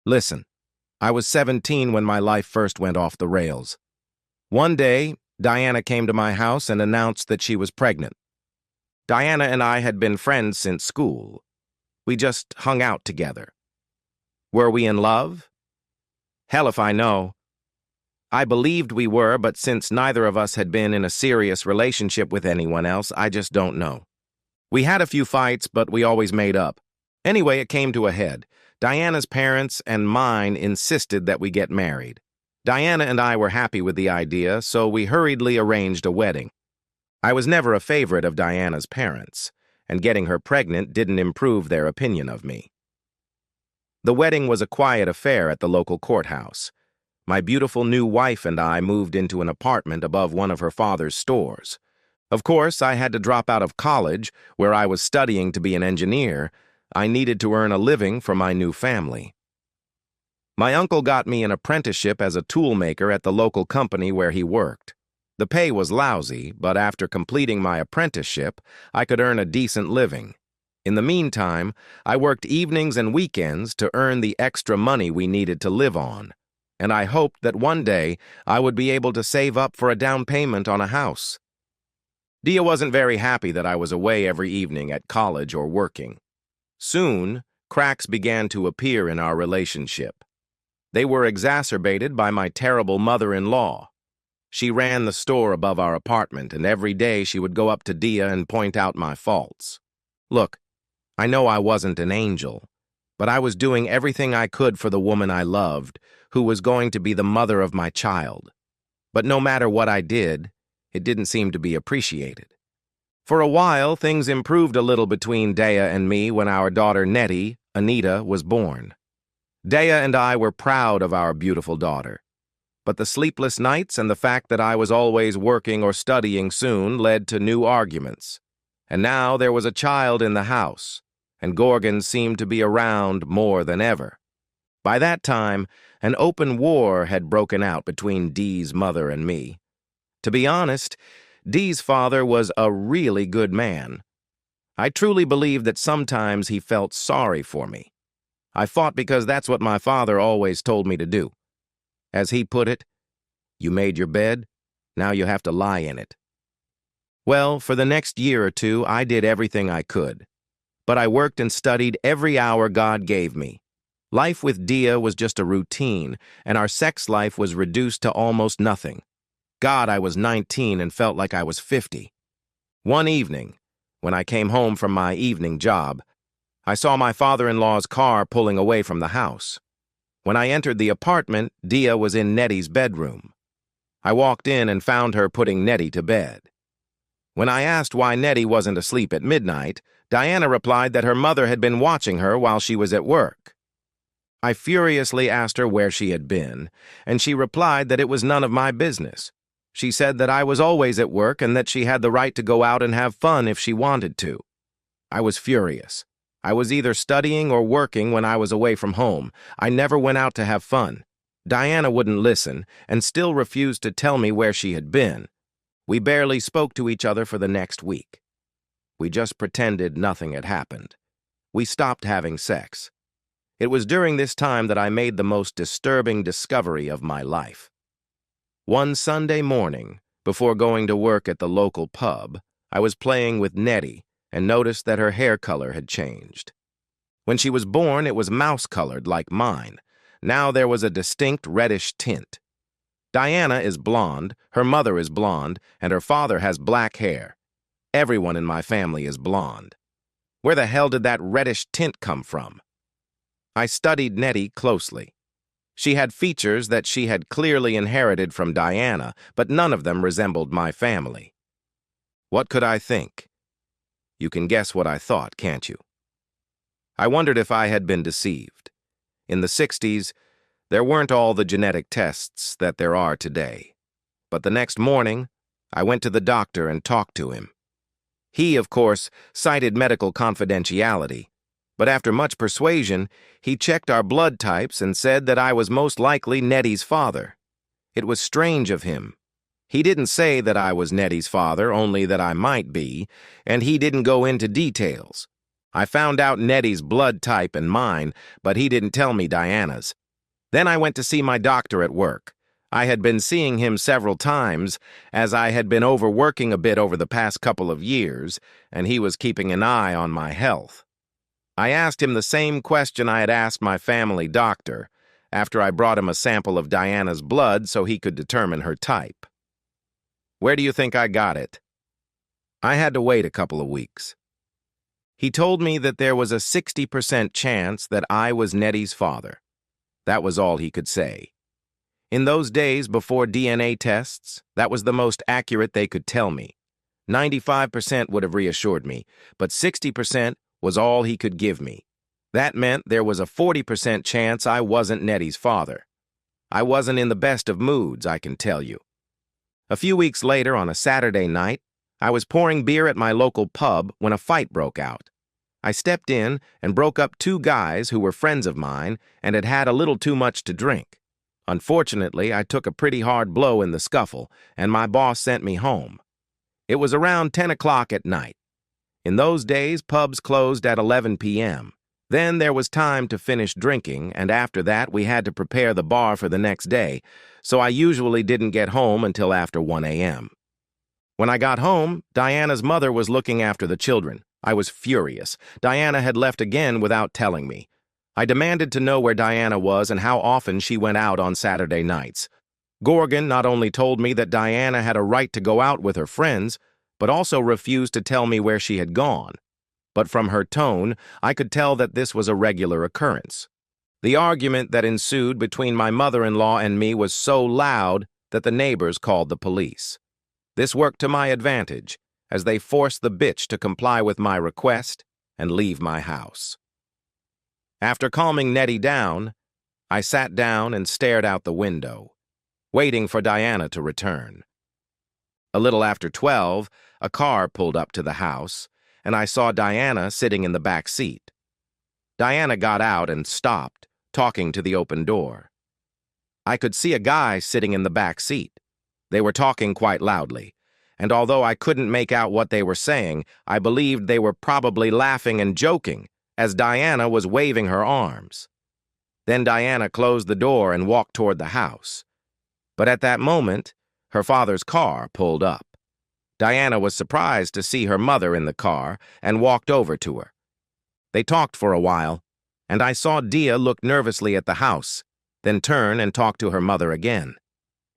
Listen, I was 17 when my life first went off the rails. One day, Diana came to my house and announced that she was pregnant. Diana and I had been friends since school. We just hung out together. Were we in love? Hell if I know. I believed we were, but since neither of us had been in a serious relationship with anyone else, I just don't know. We had a few fights, but we always made up. Anyway, it came to a head. Diana's parents and mine insisted that we get married. Diana and I were happy with the idea, so we hurriedly arranged a wedding. I was never a favorite of Diana's parents, and getting her pregnant didn't improve their opinion of me. The wedding was a quiet affair at the local courthouse. My beautiful new wife and I moved into an apartment above one of her father's stores. Of course, I had to drop out of college, where I was studying to be an engineer. I needed to earn a living for my new family. My uncle got me an apprenticeship as a toolmaker at the local company where he worked. The pay was lousy, but after completing my apprenticeship, I could earn a decent living. In the meantime, I worked evenings and weekends to earn the extra money we needed to live on, and I hoped that one day I would be able to save up for a down payment on a house. Dia wasn't very happy that I was away every evening at college or working. Soon, cracks began to appear in our relationship. They were exacerbated by my terrible mother-in-law. She ran the store above our apartment, and every day she would go up to Dia and point out my faults. Look, I know I wasn't an angel, but I was doing everything I could for the woman I loved, who was going to be the mother of my child. But no matter what I did, it didn't seem to be appreciated. For a while, things improved a little between Dea and me when our daughter Nettie, Anita, was born. Dea and I were proud of our beautiful daughter. But the sleepless nights and the fact that I was always working or studying soon led to new arguments. And now there was a child in the house, and Gorgon seemed to be around more than ever. By that time, an open war had broken out between Dee's mother and me. To be honest, Dee's father was a really good man. I truly believe that sometimes he felt sorry for me. I fought because that's what my father always told me to do. As he put it, "You made your bed, now you have to lie in it." Well, for the next year or two, I did everything I could. But I worked and studied every hour God gave me. Life with Dia was just a routine, and our sex life was reduced to almost nothing. God, I was 19 and felt like I was 50. One evening, when I came home from my evening job, I saw my father-in-law's car pulling away from the house. When I entered the apartment, Dia was in Nettie's bedroom. I walked in and found her putting Nettie to bed. When I asked why Nettie wasn't asleep at midnight, Diana replied that her mother had been watching her while she was at work. I furiously asked her where she had been, and she replied that it was none of my business. She said that I was always at work and that she had the right to go out and have fun if she wanted to. I was furious. I was either studying or working when I was away from home. I never went out to have fun. Diana wouldn't listen and still refused to tell me where she had been. We barely spoke to each other for the next week. We just pretended nothing had happened. We stopped having sex. It was during this time that I made the most disturbing discovery of my life. One Sunday morning, before going to work at the local pub, I was playing with Nettie and noticed that her hair color had changed. When she was born, it was mouse-colored like mine. Now there was a distinct reddish tint. Diana is blonde, her mother is blonde, and her father has black hair. Everyone in my family is blonde. Where the hell did that reddish tint come from? I studied Nettie closely. She had features that she had clearly inherited from Diana, but none of them resembled my family. What could I think? You can guess what I thought, can't you? I wondered if I had been deceived. In the 60s, there weren't all the genetic tests that there are today. But the next morning, I went to the doctor and talked to him. He, of course, cited medical confidentiality, but after much persuasion, he checked our blood types and said that I was most likely Nettie's father. It was strange of him. He didn't say that I was Nettie's father, only that I might be, and he didn't go into details. I found out Nettie's blood type and mine, but he didn't tell me Diana's. Then I went to see my doctor at work. I had been seeing him several times, as I had been overworking a bit over the past couple of years, and he was keeping an eye on my health. I asked him the same question I had asked my family doctor, after I brought him a sample of Diana's blood so he could determine her type. Where do you think I got it? I had to wait a couple of weeks. He told me that there was a 60% chance that I was Nettie's father. That was all he could say. In those days before DNA tests, that was the most accurate they could tell me. 95% would have reassured me, but 60% was all he could give me. That meant there was a 40% chance I wasn't Nettie's father. I wasn't in the best of moods, I can tell you. A few weeks later, on a Saturday night, I was pouring beer at my local pub when a fight broke out. I stepped in and broke up two guys who were friends of mine and had had a little too much to drink. Unfortunately, I took a pretty hard blow in the scuffle, and my boss sent me home. It was around 10 o'clock at night. In those days, pubs closed at 11 p.m. Then there was time to finish drinking, and after that we had to prepare the bar for the next day, so I usually didn't get home until after 1 a.m. When I got home, Diana's mother was looking after the children. I was furious. Diana had left again without telling me. I demanded to know where Diana was and how often she went out on Saturday nights. Gorgon not only told me that Diana had a right to go out with her friends, but also refused to tell me where she had gone. But from her tone, I could tell that this was a regular occurrence. The argument that ensued between my mother-in-law and me was so loud that the neighbors called the police. This worked to my advantage, as they forced the bitch to comply with my request and leave my house. After calming Nettie down, I sat down and stared out the window, waiting for Diana to return. A little after 12, a car pulled up to the house, and I saw Diana sitting in the back seat. Diana got out and stopped, talking to the open door. I could see a guy sitting in the back seat. They were talking quite loudly, and although I couldn't make out what they were saying, I believed they were probably laughing and joking, as Diana was waving her arms. Then Diana closed the door and walked toward the house. But at that moment, her father's car pulled up. Diana was surprised to see her mother in the car and walked over to her. They talked for a while, and I saw Dia look nervously at the house, then turn and talk to her mother again.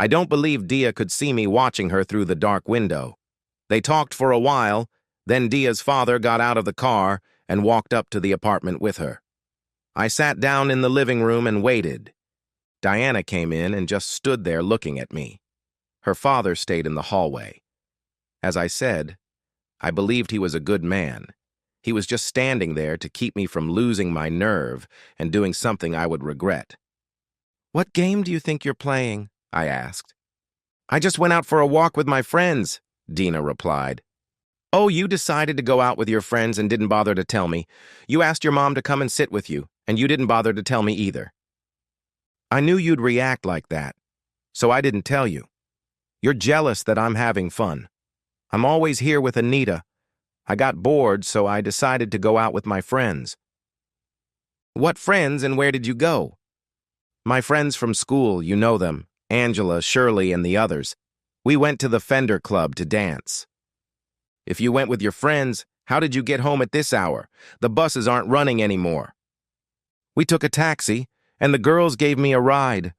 I don't believe Dia could see me watching her through the dark window. They talked for a while, then Dia's father got out of the car and walked up to the apartment with her. I sat down in the living room and waited. Diana came in and just stood there looking at me. Her father stayed in the hallway. As I said, I believed he was a good man. He was just standing there to keep me from losing my nerve and doing something I would regret. "What game do you think you're playing?" I asked. "I just went out for a walk with my friends," Dina replied. "Oh, you decided to go out with your friends and didn't bother to tell me. You asked your mom to come and sit with you, and you didn't bother to tell me either." "I knew you'd react like that, so I didn't tell you. You're jealous that I'm having fun. I'm always here with Anita. I got bored, so I decided to go out with my friends." "What friends and where did you go?" "My friends from school, you know them, Angela, Shirley, and the others. We went to the Fender Club to dance." "If you went with your friends, how did you get home at this hour? The buses aren't running anymore." "We took a taxi, and the girls gave me a ride."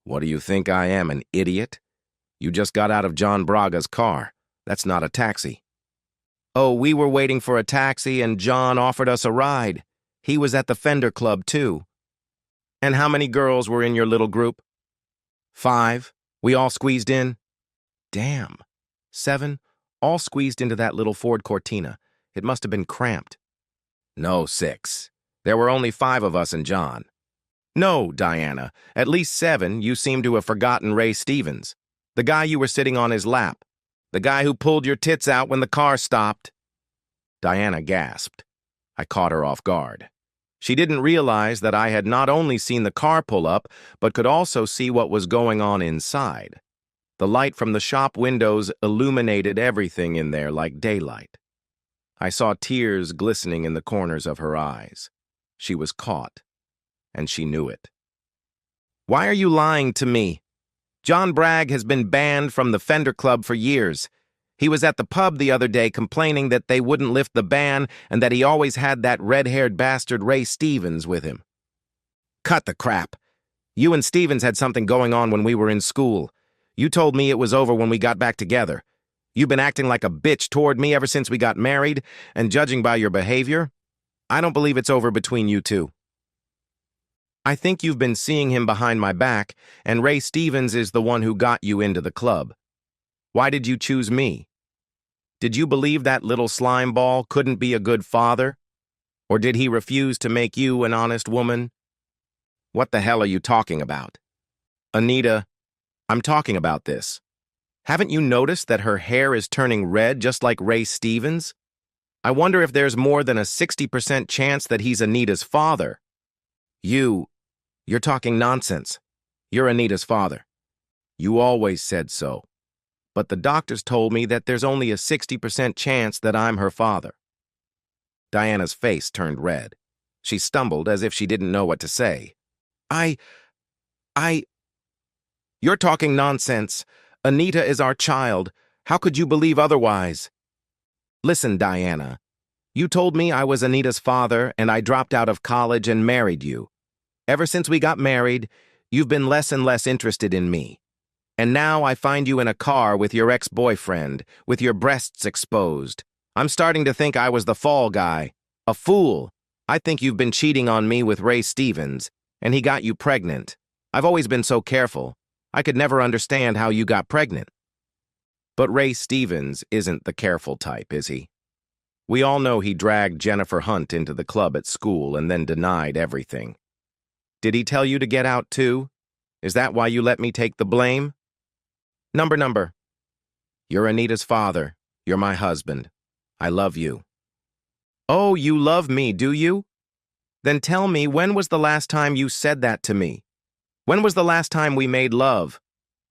"What do you think I am, an idiot? You just got out of John Braga's car. That's not a taxi." "Oh, we were waiting for a taxi and John offered us a ride. He was at the Fender Club, too." "And how many girls were in your little group?" 5. We all squeezed in." "Damn. 7, all squeezed into that little Ford Cortina. It must have been cramped." "No, 6. There were only 5 of us and John." "No, Diana. At least 7. You seem to have forgotten Ray Stevens. The guy you were sitting on his lap. The guy who pulled your tits out when the car stopped." Diana gasped. I caught her off guard. She didn't realize that I had not only seen the car pull up, but could also see what was going on inside. The light from the shop windows illuminated everything in there like daylight. I saw tears glistening in the corners of her eyes. She was caught, and she knew it. "Why are you lying to me? John Bragg has been banned from the Fender Club for years. He was at the pub the other day complaining that they wouldn't lift the ban and that he always had that red-haired bastard Ray Stevens with him." "Cut the crap. You and Stevens had something going on when we were in school. You told me it was over when we got back together. You've been acting like a bitch toward me ever since we got married, and judging by your behavior, I don't believe it's over between you two. I think you've been seeing him behind my back, and Ray Stevens is the one who got you into the club. Why did you choose me? Did you believe that little slime ball couldn't be a good father? Or did he refuse to make you an honest woman? What the hell are you talking about?" "Anita, I'm talking about this. Haven't you noticed that her hair is turning red just like Ray Stevens? I wonder if there's more than a 60% chance that he's Anita's father." You're talking nonsense. You're Anita's father. You always said so. But the doctors told me that there's only a 60% chance that I'm her father. Diana's face turned red. She stumbled as if she didn't know what to say. You're talking nonsense. Anita is our child. How could you believe otherwise?" "Listen, Diana. You told me I was Anita's father, and I dropped out of college and married you. Ever since we got married, you've been less and less interested in me. And now I find you in a car with your ex-boyfriend, with your breasts exposed. I'm starting to think I was the fall guy. A fool. I think you've been cheating on me with Ray Stevens, and he got you pregnant. I've always been so careful. I could never understand how you got pregnant." But Ray Stevens isn't the careful type, is he? We all know he dragged Jennifer Hunt into the club at school and then denied everything. Did he tell you to get out too? Is that why you let me take the blame? Number. You're Anita's father. You're my husband. I love you. Oh, you love me, do you? Then tell me, when was the last time you said that to me? When was the last time we made love?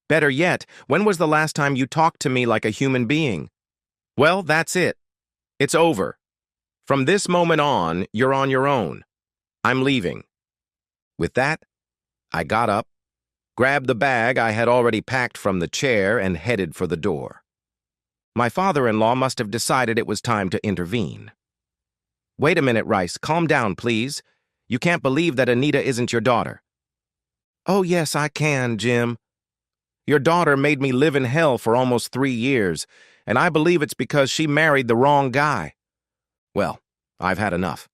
Better yet, when was the last time you talked to me like a human being? Well, that's it. It's over. From this moment on, you're on your own. I'm leaving." With that, I got up, grabbed the bag I had already packed from the chair, and headed for the door. My father-in-law must have decided it was time to intervene. "Wait a minute, Rice. Calm down, please. You can't believe that Anita isn't your daughter." "Oh, yes, I can, Jim. Your daughter made me live in hell for almost 3 years, and I believe it's because she married the wrong guy. Well, I've had enough.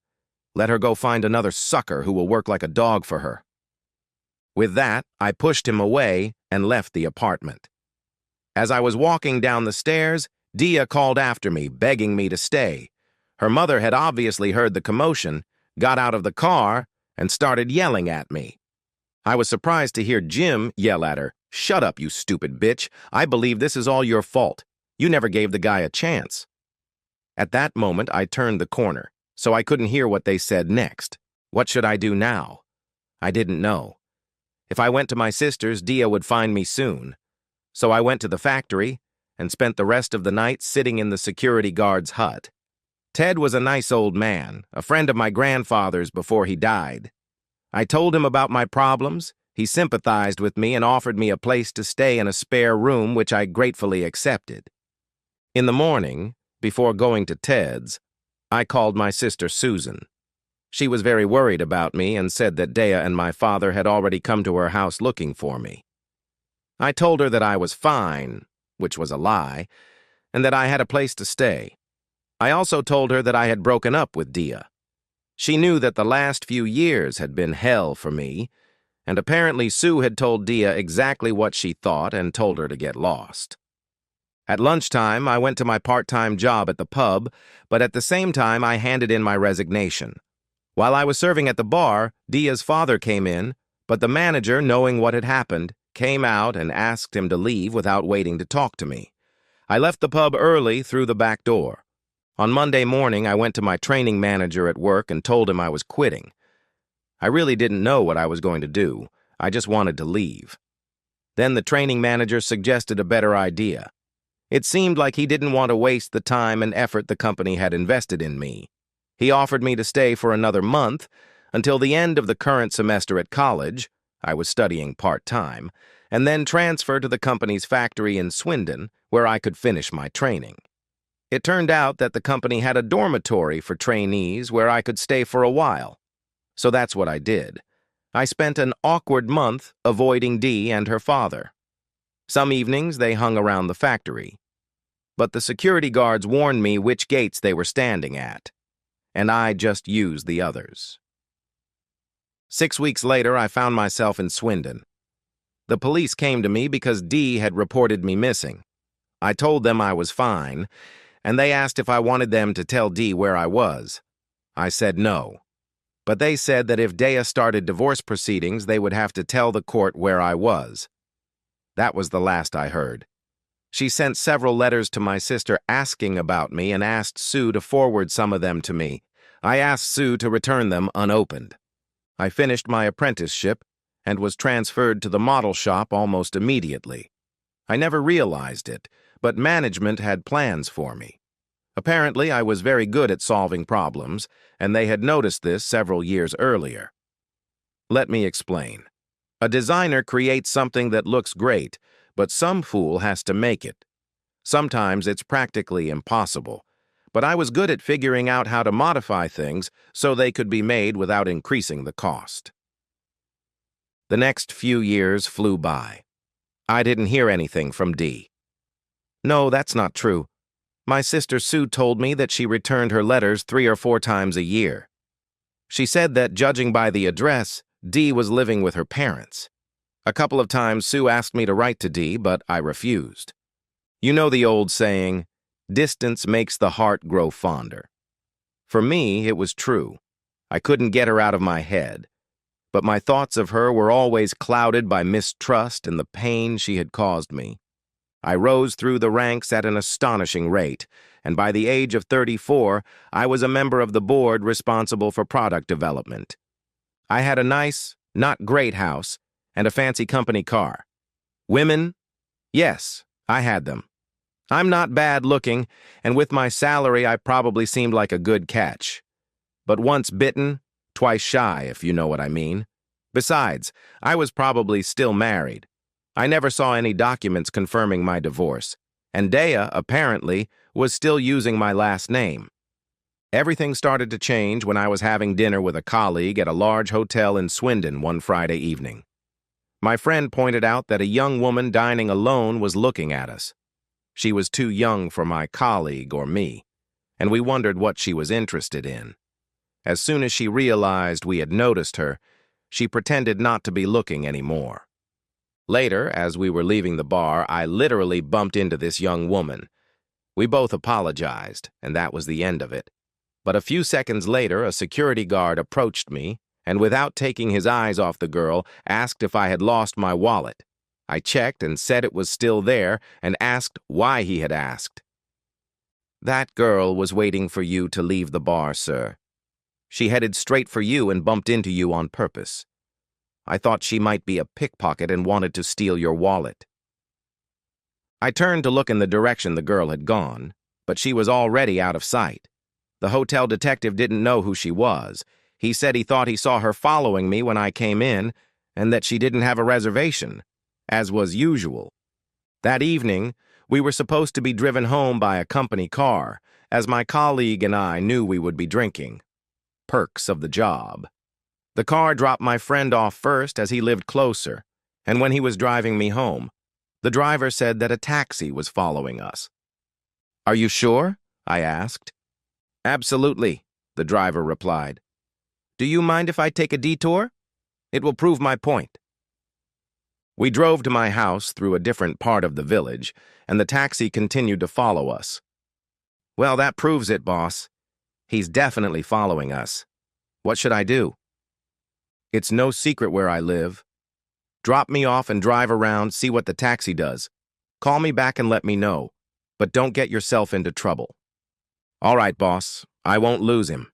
Let her go find another sucker who will work like a dog for her." With that, I pushed him away and left the apartment. As I was walking down the stairs, Dia called after me, begging me to stay. Her mother had obviously heard the commotion, got out of the car, and started yelling at me. I was surprised to hear Jim yell at her, "Shut up, you stupid bitch. I believe this is all your fault. You never gave the guy a chance." At that moment, I turned the corner, so I couldn't hear what they said next. What should I do now? I didn't know. If I went to my sister's, Dia would find me soon. So I went to the factory and spent the rest of the night sitting in the security guard's hut. Ted was a nice old man, a friend of my grandfather's before he died. I told him about my problems. He sympathized with me and offered me a place to stay in a spare room, which I gratefully accepted. In the morning, before going to Ted's, I called my sister Susan. She was very worried about me and said that Dea and my father had already come to her house looking for me. I told her that I was fine, which was a lie, and that I had a place to stay. I also told her that I had broken up with Dea. She knew that the last few years had been hell for me, and apparently Sue had told Dea exactly what she thought and told her to get lost. At lunchtime, I went to my part-time job at the pub, but at the same time I handed in my resignation. While I was serving at the bar, Dea's father came in, but the manager, knowing what had happened, came out and asked him to leave without waiting to talk to me. I left the pub early through the back door. On Monday morning, I went to my training manager at work and told him I was quitting. I really didn't know what I was going to do. I just wanted to leave. Then the training manager suggested a better idea. It seemed like he didn't want to waste the time and effort the company had invested in me. He offered me to stay for another month until the end of the current semester at college. I was studying part-time, and then transfer to the company's factory in Swindon, where I could finish my training. It turned out that the company had a dormitory for trainees where I could stay for a while. So that's what I did. I spent an awkward month avoiding Dee and her father. Some evenings they hung around the factory, but the security guards warned me which gates they were standing at, and I just used the others. 6 weeks later, I found myself in Swindon. The police came to me because Dee had reported me missing. I told them I was fine, and they asked if I wanted them to tell Dee where I was. I said no, but they said that if Dea started divorce proceedings, they would have to tell the court where I was. That was the last I heard. She sent several letters to my sister asking about me and asked Sue to forward some of them to me. I asked Sue to return them unopened. I finished my apprenticeship and was transferred to the model shop almost immediately. I never realized it, but management had plans for me. Apparently, I was very good at solving problems, and they had noticed this several years earlier. Let me explain. A designer creates something that looks great, but some fool has to make it. Sometimes it's practically impossible, but I was good at figuring out how to modify things so they could be made without increasing the cost. The next few years flew by. I didn't hear anything from Dee. No, that's not true. My sister Sue told me that she returned her letters 3 or 4 times a year. She said that, judging by the address, Dee was living with her parents. A couple of times Sue asked me to write to Dee, but I refused. You know the old saying, distance makes the heart grow fonder. For me, it was true. I couldn't get her out of my head, but my thoughts of her were always clouded by mistrust and the pain she had caused me. I rose through the ranks at an astonishing rate, and by the age of 34, I was a member of the board responsible for product development. I had a nice, not great house and a fancy company car. Women? Yes, I had them. I'm not bad looking, and with my salary I probably seemed like a good catch. But once bitten, twice shy, if you know what I mean. Besides, I was probably still married. I never saw any documents confirming my divorce, and Dea, apparently, was still using my last name. Everything started to change when I was having dinner with a colleague at a large hotel in Swindon one Friday evening. My friend pointed out that a young woman dining alone was looking at us. She was too young for my colleague or me, and we wondered what she was interested in. As soon as she realized we had noticed her, she pretended not to be looking anymore. Later, as we were leaving the bar, I literally bumped into this young woman. We both apologized, and that was the end of it. But a few seconds later, a security guard approached me, and without taking his eyes off the girl, asked if I had lost my wallet. I checked and said it was still there, and asked why he had asked. That girl was waiting for you to leave the bar, sir. She headed straight for you and bumped into you on purpose. I thought she might be a pickpocket and wanted to steal your wallet. I turned to look in the direction the girl had gone, but she was already out of sight. The hotel detective didn't know who she was. He said he thought he saw her following me when I came in, and that she didn't have a reservation, as was usual. That evening, we were supposed to be driven home by a company car, as my colleague and I knew we would be drinking. Perks of the job. The car dropped my friend off first as he lived closer, and when he was driving me home, the driver said that a taxi was following us. Are you sure? I asked. Absolutely, the driver replied. Do you mind if I take a detour? It will prove my point. We drove to my house through a different part of the village, and the taxi continued to follow us. Well, that proves it, boss. He's definitely following us. What should I do? It's no secret where I live. Drop me off and drive around, see what the taxi does. Call me back and let me know, but don't get yourself into trouble. All right, boss, I won't lose him.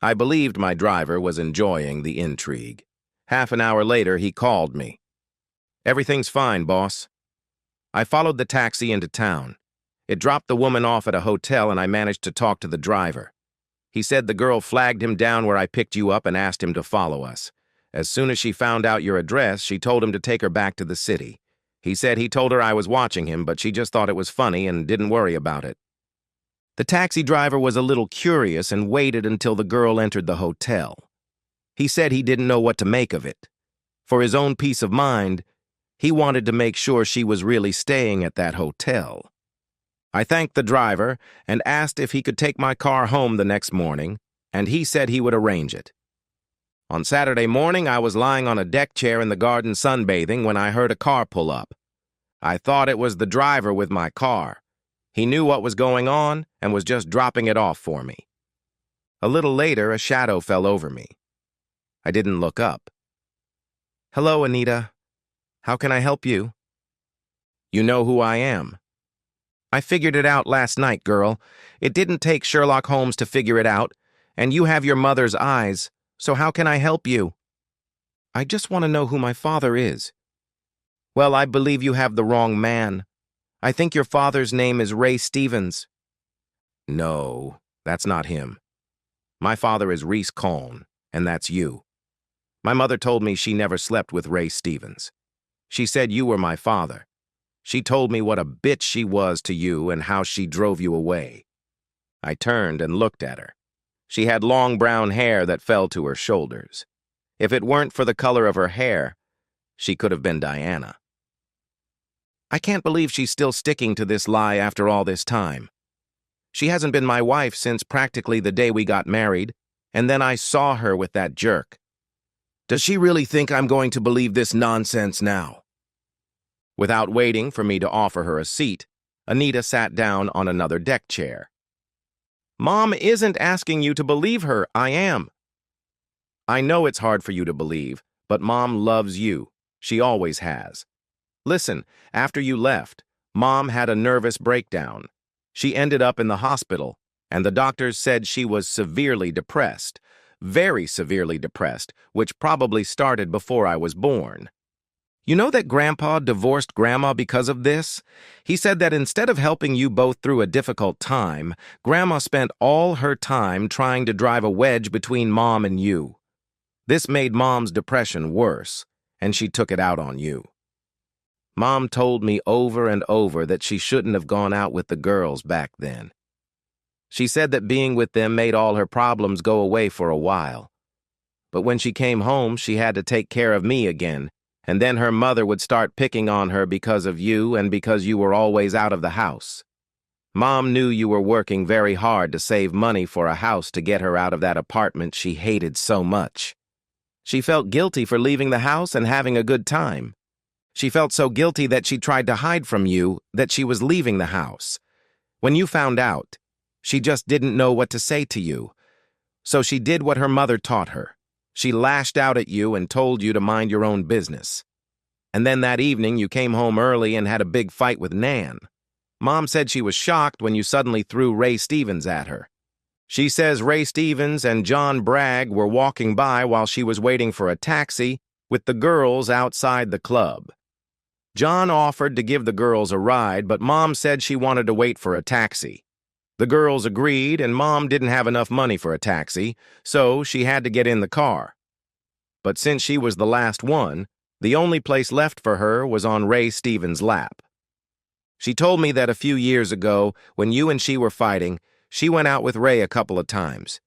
I believed my driver was enjoying the intrigue. Half an hour later, he called me. Everything's fine, boss. I followed the taxi into town. It dropped the woman off at a hotel and I managed to talk to the driver. He said the girl flagged him down where I picked you up and asked him to follow us. As soon as she found out your address, she told him to take her back to the city. He said he told her I was watching him, but she just thought it was funny and didn't worry about it. The taxi driver was a little curious and waited until the girl entered the hotel. He said he didn't know what to make of it. For his own peace of mind, he wanted to make sure she was really staying at that hotel. I thanked the driver and asked if he could take my car home the next morning, and he said he would arrange it. On Saturday morning, I was lying on a deck chair in the garden sunbathing when I heard a car pull up. I thought it was the driver with my car. He knew what was going on and was just dropping it off for me. A little later, a shadow fell over me. I didn't look up. "Hello, Anita. How can I help you?" "You know who I am." "I figured it out last night, girl. It didn't take Sherlock Holmes to figure it out, and you have your mother's eyes, so how can I help you?" "I just want to know who my father is." "Well, I believe you have the wrong man. I think your father's name is Ray Stevens." "No, that's not him. My father is Reese Coln, and that's you. My mother told me she never slept with Ray Stevens. She said you were my father. She told me what a bitch she was to you and how she drove you away." I turned and looked at her. She had long brown hair that fell to her shoulders. If it weren't for the color of her hair, she could have been Diana. I can't believe she's still sticking to this lie after all this time. She hasn't been my wife since practically the day we got married, and then I saw her with that jerk. Does she really think I'm going to believe this nonsense now? Without waiting for me to offer her a seat, Anita sat down on another deck chair. "Mom isn't asking you to believe her, I am." "I know it's hard for you to believe, but Mom loves you. She always has. Listen, after you left, Mom had a nervous breakdown. She ended up in the hospital, and the doctors said she was severely depressed, very severely depressed, which probably started before I was born. You know that Grandpa divorced Grandma because of this? He said that instead of helping you both through a difficult time, Grandma spent all her time trying to drive a wedge between Mom and you. This made Mom's depression worse, and she took it out on you. Mom told me over and over that she shouldn't have gone out with the girls back then. She said that being with them made all her problems go away for a while. But when she came home, she had to take care of me again, and then her mother would start picking on her because of you and because you were always out of the house. Mom knew you were working very hard to save money for a house to get her out of that apartment she hated so much. She felt guilty for leaving the house and having a good time. She felt so guilty that she tried to hide from you that she was leaving the house. When you found out, she just didn't know what to say to you. So she did what her mother taught her. She lashed out at you and told you to mind your own business. And then that evening you came home early and had a big fight with Nan. Mom said she was shocked when you suddenly threw Ray Stevens at her. She says Ray Stevens and John Bragg were walking by while she was waiting for a taxi with the girls outside the club. John offered to give the girls a ride, but Mom said she wanted to wait for a taxi. The girls agreed, and Mom didn't have enough money for a taxi, so she had to get in the car. But since she was the last one, the only place left for her was on Ray Stevens' lap. She told me that a few years ago, when you and she were fighting, she went out with Ray a couple of times.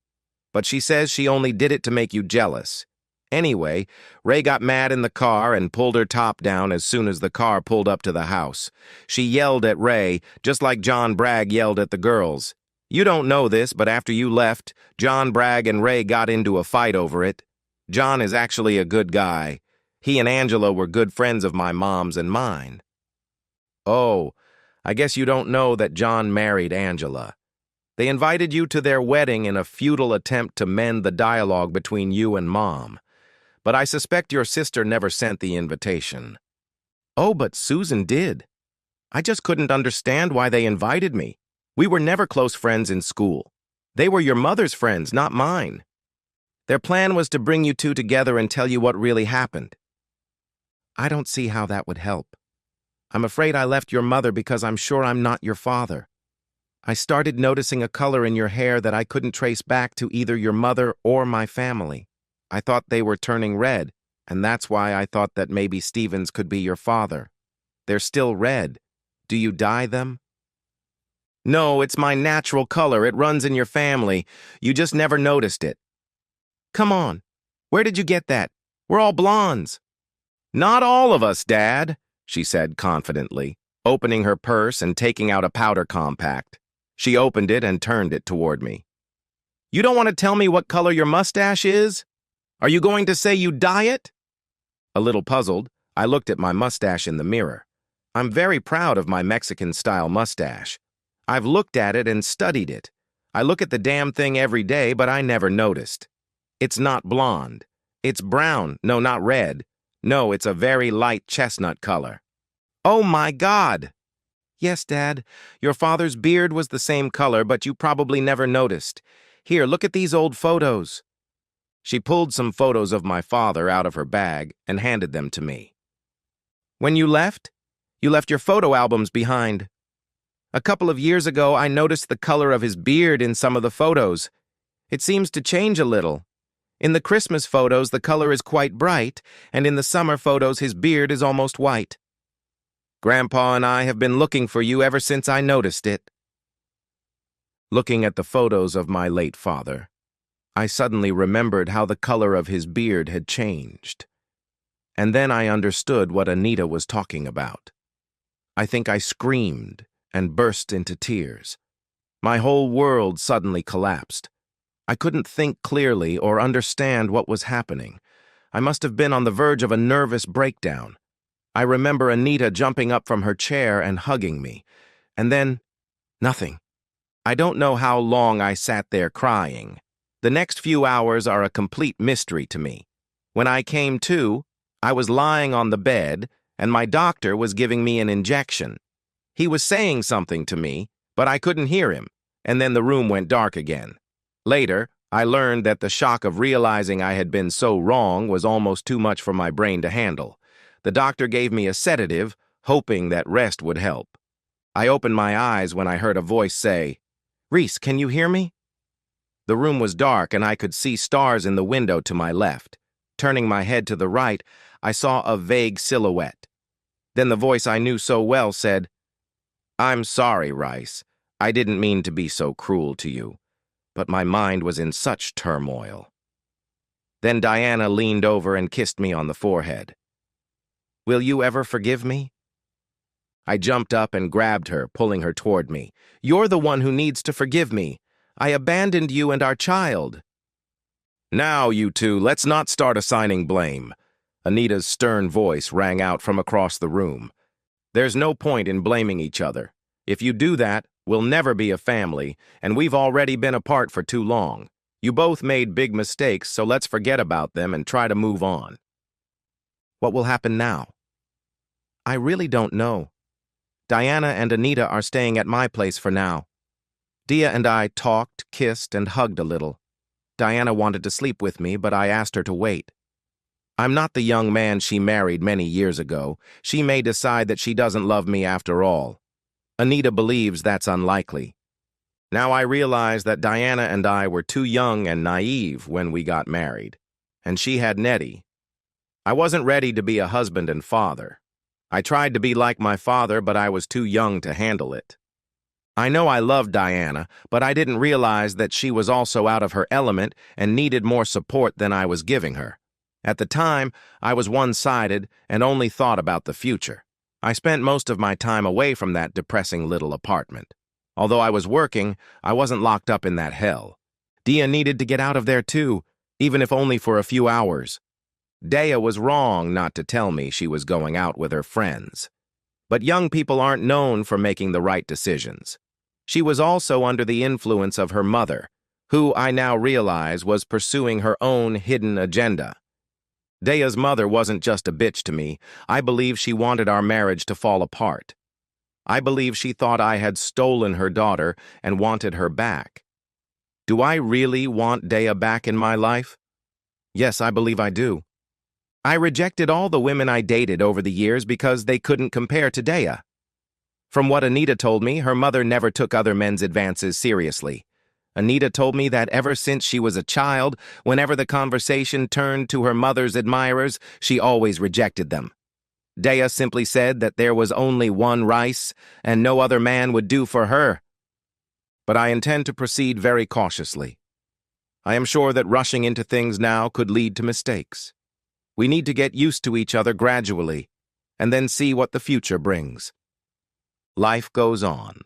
But she says she only did it to make you jealous. Anyway, Ray got mad in the car and pulled her top down as soon as the car pulled up to the house. She yelled at Ray, just like John Bragg yelled at the girls. You don't know this, but after you left, John Bragg and Ray got into a fight over it. John is actually a good guy. He and Angela were good friends of my mom's and mine. Oh, I guess you don't know that John married Angela. They invited you to their wedding in a futile attempt to mend the dialogue between you and Mom. But I suspect your sister never sent the invitation. Oh, but Susan did. I just couldn't understand why they invited me. We were never close friends in school. They were your mother's friends, not mine. Their plan was to bring you two together and tell you what really happened. I don't see how that would help. I'm afraid I left your mother because I'm sure I'm not your father. I started noticing a color in your hair that I couldn't trace back to either your mother or my family. I thought they were turning red, and that's why I thought that maybe Stevens could be your father. They're still red. Do you dye them? No, it's my natural color. It runs in your family. You just never noticed it. Come on. Where did you get that? We're all blondes. Not all of us, Dad, she said confidently, opening her purse and taking out a powder compact. She opened it and turned it toward me. You don't want to tell me what color your mustache is? Are you going to say you dye it? A little puzzled, I looked at my mustache in the mirror. I'm very proud of my Mexican-style mustache. I've looked at it and studied it. I look at the damn thing every day, but I never noticed. It's not blonde. It's brown. No, not red. No, it's a very light chestnut color. Oh my God! Yes, Dad. Your father's beard was the same color, but you probably never noticed. Here, look at these old photos. She pulled some photos of my father out of her bag and handed them to me. When you left your photo albums behind. A couple of years ago, I noticed the color of his beard in some of the photos. It seems to change a little. In the Christmas photos, the color is quite bright, and in the summer photos, his beard is almost white. Grandpa and I have been looking for you ever since I noticed it. Looking at the photos of my late father, I suddenly remembered how the color of his beard had changed. And then I understood what Anita was talking about. I think I screamed and burst into tears. My whole world suddenly collapsed. I couldn't think clearly or understand what was happening. I must have been on the verge of a nervous breakdown. I remember Anita jumping up from her chair and hugging me. And then, nothing. I don't know how long I sat there crying. The next few hours are a complete mystery to me. When I came to, I was lying on the bed, and my doctor was giving me an injection. He was saying something to me, but I couldn't hear him, and then the room went dark again. Later, I learned that the shock of realizing I had been so wrong was almost too much for my brain to handle. The doctor gave me a sedative, hoping that rest would help. I opened my eyes when I heard a voice say, "Reese, can you hear me?" The room was dark and I could see stars in the window to my left. Turning my head to the right, I saw a vague silhouette. Then the voice I knew so well said, "I'm sorry, Rice. I didn't mean to be so cruel to you." But my mind was in such turmoil. Then Diana leaned over and kissed me on the forehead. "Will you ever forgive me?" I jumped up and grabbed her, pulling her toward me. "You're the one who needs to forgive me. I abandoned you and our child." "Now, you two, let's not start assigning blame." Anita's stern voice rang out from across the room. "There's no point in blaming each other. If you do that, we'll never be a family, and we've already been apart for too long. You both made big mistakes, so let's forget about them and try to move on." What will happen now? I really don't know. Diana and Anita are staying at my place for now. Dia and I talked, kissed, and hugged a little. Diana wanted to sleep with me, but I asked her to wait. I'm not the young man she married many years ago. She may decide that she doesn't love me after all. Anita believes that's unlikely. Now I realize that Diana and I were too young and naive when we got married, and she had Nettie. I wasn't ready to be a husband and father. I tried to be like my father, but I was too young to handle it. I know I loved Diana, but I didn't realize that she was also out of her element and needed more support than I was giving her. At the time, I was one-sided and only thought about the future. I spent most of my time away from that depressing little apartment. Although I was working, I wasn't locked up in that hell. Dia needed to get out of there too, even if only for a few hours. Dea was wrong not to tell me she was going out with her friends. But young people aren't known for making the right decisions. She was also under the influence of her mother, who I now realize was pursuing her own hidden agenda. Dea's mother wasn't just a bitch to me. I believe she wanted our marriage to fall apart. I believe she thought I had stolen her daughter and wanted her back. Do I really want Dea back in my life? Yes, I believe I do. I rejected all the women I dated over the years because they couldn't compare to Dea. From what Anita told me, her mother never took other men's advances seriously. Anita told me that ever since she was a child, whenever the conversation turned to her mother's admirers, she always rejected them. Dea simply said that there was only one Rice, and no other man would do for her. But I intend to proceed very cautiously. I am sure that rushing into things now could lead to mistakes. We need to get used to each other gradually, and then see what the future brings. Life goes on.